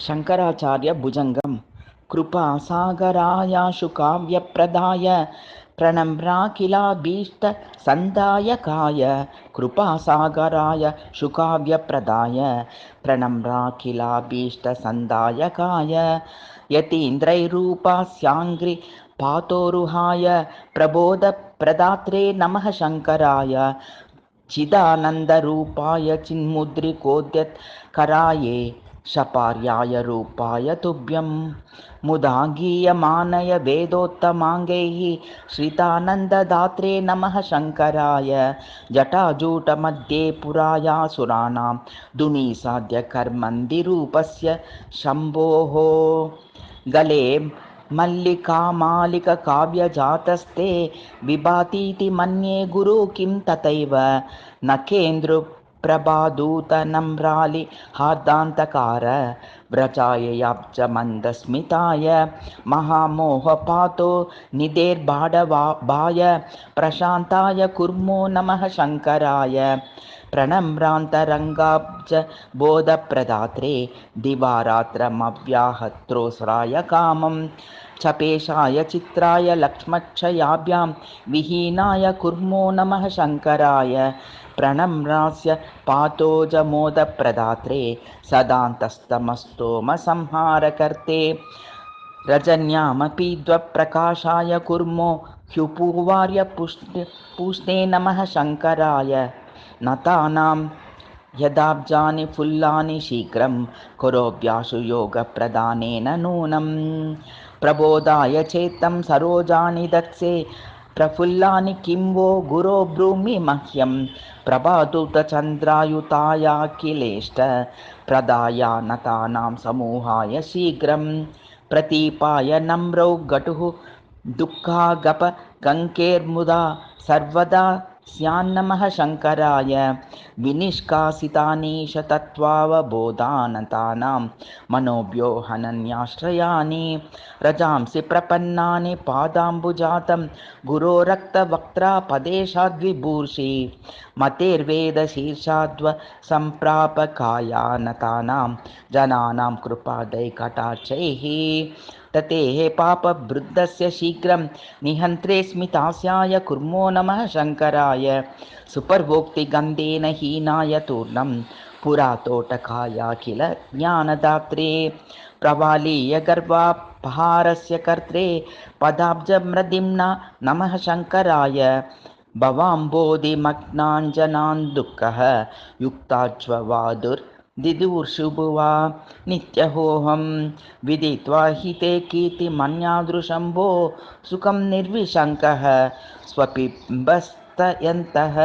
शङ्कराचार्य भुजङ्गं कृपासागरायाशु काव्यप्रदाय प्रणम्राखिलाभीष्टसन्दायकाय कृपासागराय शुकाव्यप्रदाय प्रणम्राखिलाभीष्टसन्दायकाय यतीन्द्रैरूपास्याङ्घ्रि पातोरुहाय प्रबोधप्रदात्रे नमः शङ्कराय चिदानन्दरूपाय चिन्मुद्रिकोद्यत्कराये शपार्याय रूपाय तुभ्यं मुदा गीयमानय वेदोत्तमाङ्गैः श्रितानन्ददात्रे नमः शङ्कराय जटाजूटमध्ये पुरायासुराणां दुनीसाध्यकर्मन्दिरूपस्य शम्भोः गले मल्लिकामालिककाव्यजातस्ते विभातीति मन्ये गुरु किं तथैव नकेन्द्रप्रभादूतनम्रालि हार्दान्तकार व्रजाययाब्जमन्दस्मिताय महामोहपातो निधेर्बाडवाय प्रशान्ताय कुर्मो नमः शङ्कराय प्रणम्रान्तरङ्गाब्ज बोधप्रदात्रे दिवारात्रमव्याहत्रोस्राय कामं चपेशाय चित्राय लक्ष्मक्षयाभ्यां विहीनाय कुर्मो नमः शङ्कराय प्रणम्रास्य पातोजमोदप्रदात्रे सदान्तस्तमस्तोमसंहारकर्ते रजन्यामपि द्वप्रकाशाय कुर्मो ह्युपूवार्य पूष्णे नमः शङ्कराय नतानां यदाब्जानि फुल्लानि शीघ्रं करोभ्याशु योगप्रदानेन नूनं प्रबोधाय चेत्तं सरोजानि दत्से प्रफुल्लानि किं वो गुरो ब्रूमि मह्यं प्रभादूतचन्द्रायुतायाखिलेष्ट प्रदाया नतानां समूहाय शीघ्रं प्रतीपाय नम्रौ गटुः दुःखागप गङ्केर्मुदा सर्वदा स्यान्नमः शङ्कराय विनिष्कासितानीशतत्त्वावबोधानतानां मनोभ्यो हनन्याश्रयानि रजांसि प्रपन्नानि पादाम्बुजातं गुरोरक्तवक्त्रा पदेशाद्विभूषि मतेर्वेदशीर्षाद्वसम्प्रापकायानतानां जनानां कृपादैकटाक्षैः ततेः पापवृद्धस्य शीघ्रं निहन्त्रे स्मितास्याय कुर्मो नमः शङ्कराय सुपर्वोक्तिगन्धेन हीनाय तूर्णं पुरातोटकायाखिल ज्ञानदात्रे प्रवालीय गर्वापहारस्य कर्त्रे पदाब्जमृदिम्ना नमः शङ्कराय भवाम्बोधिमग्नाञ्जनान् दुःखः युक्ताज्ववादुर्दिदुर्शुभुवा नित्यहोऽहं विदित्वा हि ते कीर्तिमन्यादृशम्भो सुखं निर्विशङ्कः स्वपिम्बस्तयन्तः।